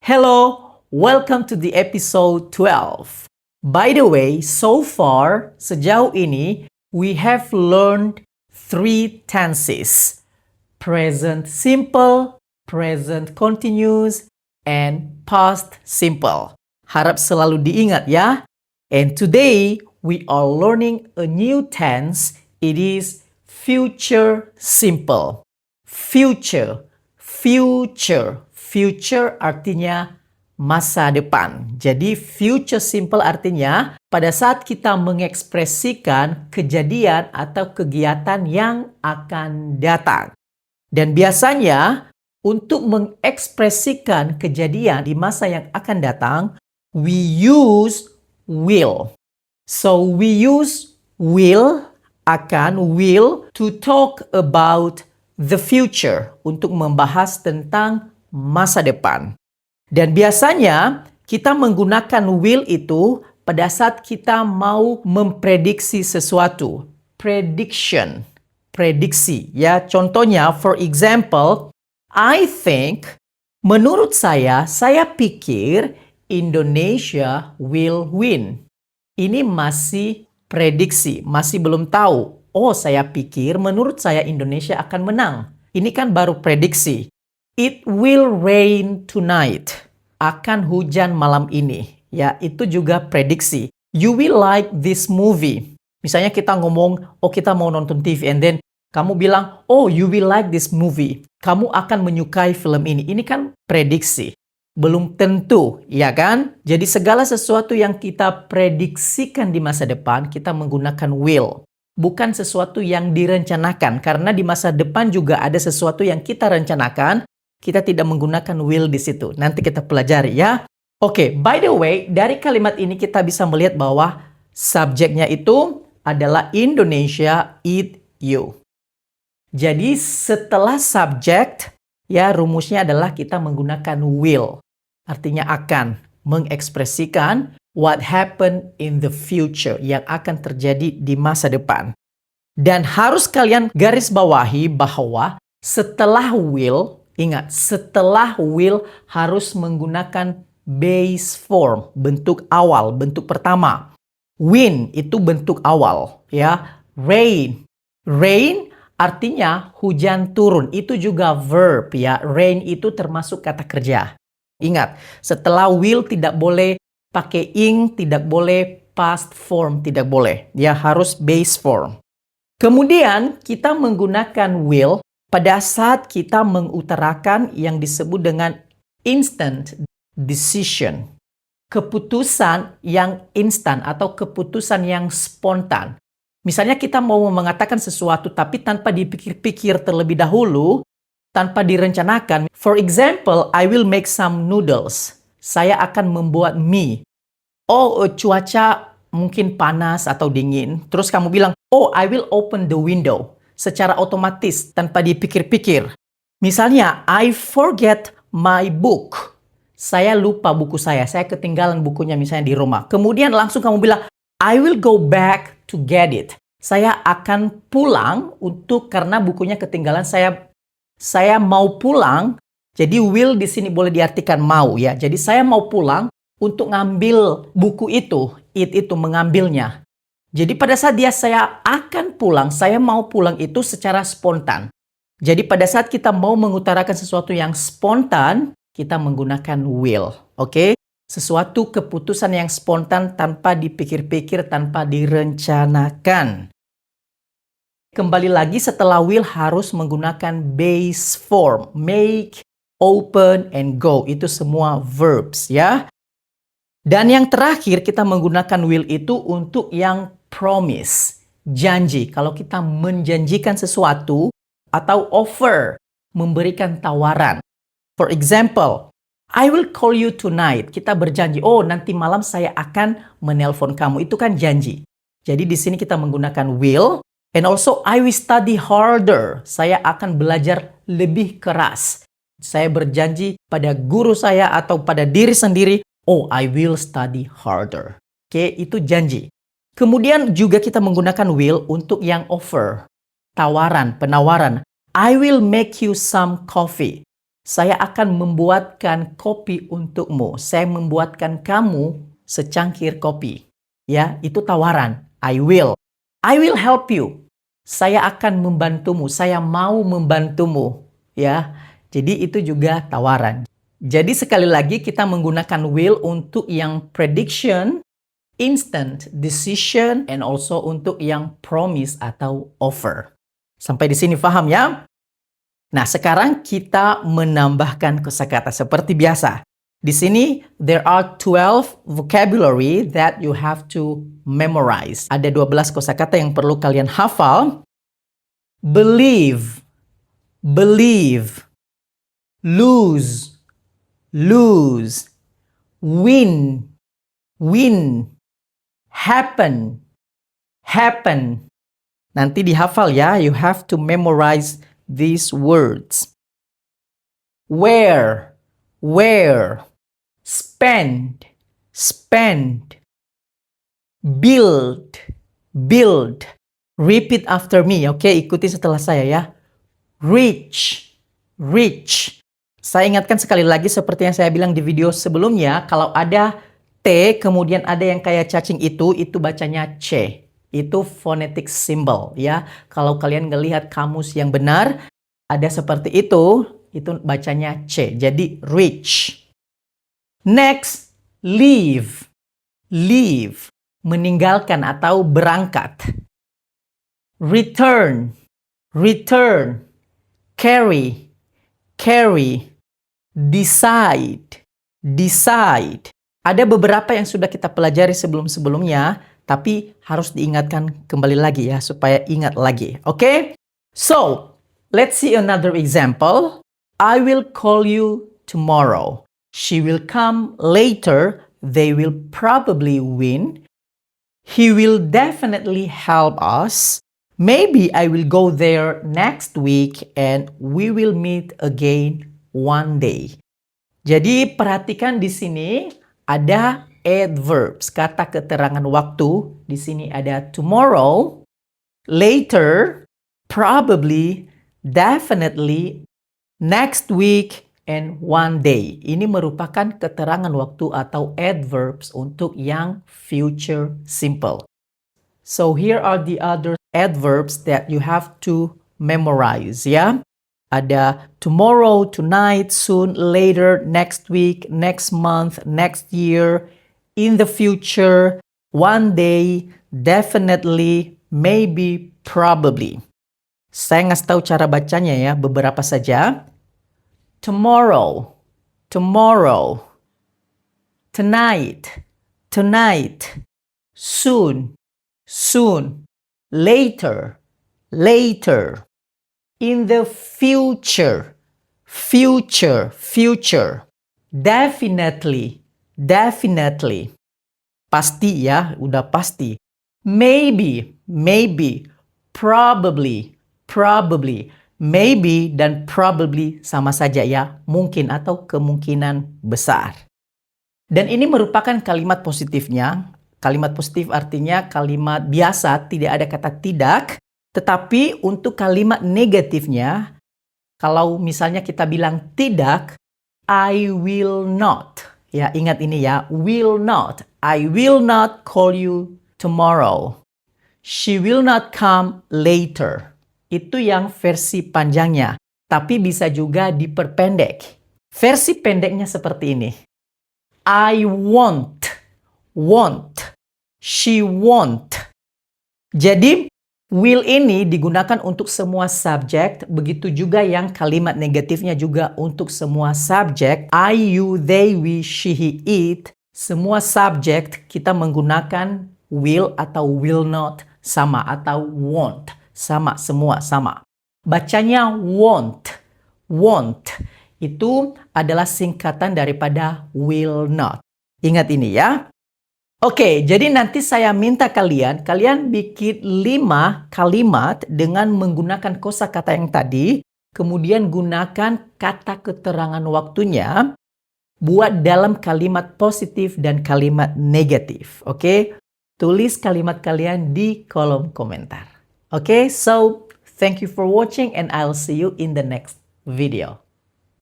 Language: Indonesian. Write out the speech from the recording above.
Hello, welcome to the episode 12. By the way, so far, sejauh ini, we have learned 3 tenses. Present simple, present continuous, and past simple. Harap selalu diingat ya. And today, we are learning a new tense. It is future simple. Future. Future artinya masa depan. Jadi future simple artinya pada saat kita mengekspresikan kejadian atau kegiatan yang akan datang. Dan biasanya untuk mengekspresikan kejadian di masa yang akan datang, we use will. So we use will to talk about the future, untuk membahas tentang masa depan. Dan biasanya kita menggunakan will itu pada saat kita mau memprediksi sesuatu. Prediction. Prediksi. Ya, contohnya, for example, I think, menurut saya pikir Indonesia will win. Ini masih prediksi, masih belum tahu. Oh, saya pikir menurut saya Indonesia akan menang. Ini kan baru prediksi. It will rain tonight. Akan hujan malam ini. Ya, itu juga prediksi. You will like this movie. Misalnya kita ngomong, oh kita mau nonton TV, and then kamu bilang, oh you will like this movie. Kamu akan menyukai film ini. Ini kan prediksi. Belum tentu, ya kan? Jadi segala sesuatu yang kita prediksikan di masa depan, kita menggunakan will. Bukan sesuatu yang direncanakan. Karena di masa depan juga ada sesuatu yang kita rencanakan, kita tidak menggunakan will di situ. Nanti kita pelajari ya. Oke, by the way, dari kalimat ini kita bisa melihat bahwa subjeknya itu adalah Indonesia eat you. Jadi setelah subject, ya rumusnya adalah kita menggunakan will. Artinya akan mengekspresikan what happen in the future, yang akan terjadi di masa depan. Dan harus kalian garis bawahi bahwa setelah will, ingat, setelah will harus menggunakan base form, bentuk awal, bentuk pertama. Win itu bentuk awal, ya. Rain artinya hujan turun. Itu juga verb, ya. Rain itu termasuk kata kerja. Ingat, setelah will tidak boleh pakai ing, tidak boleh past form, tidak boleh. Ya, harus base form. Kemudian kita menggunakan will pada saat kita mengutarakan yang disebut dengan instant decision. Keputusan yang instan atau keputusan yang spontan. Misalnya kita mau mengatakan sesuatu tapi tanpa dipikir-pikir terlebih dahulu, tanpa direncanakan. For example, I will make some noodles. Saya akan membuat mie. Oh, cuaca mungkin panas atau dingin. Terus kamu bilang, oh, I will open the window. Secara otomatis, tanpa dipikir-pikir. Misalnya, I forget my book. Saya lupa buku saya ketinggalan bukunya misalnya di rumah. Kemudian langsung kamu bilang, I will go back to get it. Saya akan pulang karena bukunya ketinggalan, saya mau pulang. Jadi will di sini boleh diartikan mau, ya. Jadi saya mau pulang untuk ngambil buku itu, itu mengambilnya. Jadi pada saat saya akan pulang, saya mau pulang itu secara spontan. Jadi pada saat kita mau mengutarakan sesuatu yang spontan, kita menggunakan will. Oke? Sesuatu keputusan yang spontan tanpa dipikir-pikir, tanpa direncanakan. Kembali lagi, setelah will harus menggunakan base form. Make, open, and go. Itu semua verbs, ya. Dan yang terakhir, kita menggunakan will itu untuk yang promise, janji. Kalau kita menjanjikan sesuatu atau offer, memberikan tawaran. For example, I will call you tonight. Kita berjanji, oh nanti malam saya akan menelpon kamu. Itu kan janji. Jadi di sini kita menggunakan will. And also, I will study harder. Saya akan belajar lebih keras. Saya berjanji pada guru saya atau pada diri sendiri, oh, I will study harder. Oke, itu janji. Kemudian juga kita menggunakan will untuk yang offer. Tawaran, penawaran. I will make you some coffee. Saya akan membuatkan kopi untukmu. Saya membuatkan kamu secangkir kopi. Ya, itu tawaran. I will. I will help you. Saya akan membantumu. Saya mau membantumu. Ya, jadi itu juga tawaran. Jadi sekali lagi kita menggunakan will untuk yang prediction, instant decision, and also untuk yang promise atau offer. Sampai di sini paham ya? Nah, sekarang kita menambahkan kosakata seperti biasa. Di sini, there are 12 vocabulary that you have to memorize. Ada 12 kosakata yang perlu kalian hafal. Believe, believe. Lose, lose. Win, win. Happen, happen. Nanti dihafal ya, you have to memorize these words. Where, where. Spend, spend. Build, build. Repeat after me, oke? Ikuti setelah saya ya. Reach, reach. Saya ingatkan sekali lagi seperti yang saya bilang di video sebelumnya, kalau ada T kemudian ada yang kayak cacing itu bacanya C. Itu phonetic symbol ya. Kalau kalian ngelihat kamus yang benar, ada seperti itu bacanya C. Jadi reach. Next, leave. Leave. Meninggalkan atau berangkat. Return. Return. Carry. Carry. Decide. Decide. Ada beberapa yang sudah kita pelajari sebelum-sebelumnya, tapi harus diingatkan kembali lagi ya, supaya ingat lagi. Oke? So, let's see another example. I will call you tomorrow. She will come later. They will probably win. He will definitely help us. Maybe I will go there next week and we will meet again one day. Jadi perhatikan di sini ada adverbs, kata keterangan waktu. Di sini ada tomorrow, later, probably, definitely, next week, and one day. Ini merupakan keterangan waktu atau adverbs untuk yang future simple. So here are the other adverbs that you have to memorize ya. Ada tomorrow, tonight, soon, later, next week, next month, next year, in the future, one day, definitely, maybe, probably. Saya ngasih tahu cara bacanya ya, beberapa saja. Tomorrow, tomorrow. Tonight, tonight. Soon, soon. Later, later. In the future, future, future. Definitely, definitely. Pasti ya, udah pasti. Maybe, maybe. Probably, probably. Maybe dan probably sama saja ya, mungkin atau kemungkinan besar. Dan ini merupakan kalimat positifnya. Kalimat positif artinya kalimat biasa, tidak ada kata tidak. Tetapi untuk kalimat negatifnya, kalau misalnya kita bilang tidak, I will not. Ya, ingat ini ya, will not. I will not call you tomorrow. She will not come later. Itu yang versi panjangnya. Tapi bisa juga diperpendek. Versi pendeknya seperti ini. I won't. Won't. She won't. Jadi, will ini digunakan untuk semua subjek. Begitu juga yang kalimat negatifnya juga untuk semua subjek. I, you, they, we, she, he, it. Semua subjek kita menggunakan will atau will not sama atau won't. Sama, semua sama. Bacanya won't. Won't. Itu adalah singkatan daripada will not. Ingat ini ya. Oke, jadi nanti saya minta kalian bikin 5 kalimat dengan menggunakan kosakata yang tadi. Kemudian gunakan kata keterangan waktunya. Buat dalam kalimat positif dan kalimat negatif. Oke, tulis kalimat kalian di kolom komentar. Okay, so thank you for watching and I'll see you in the next video.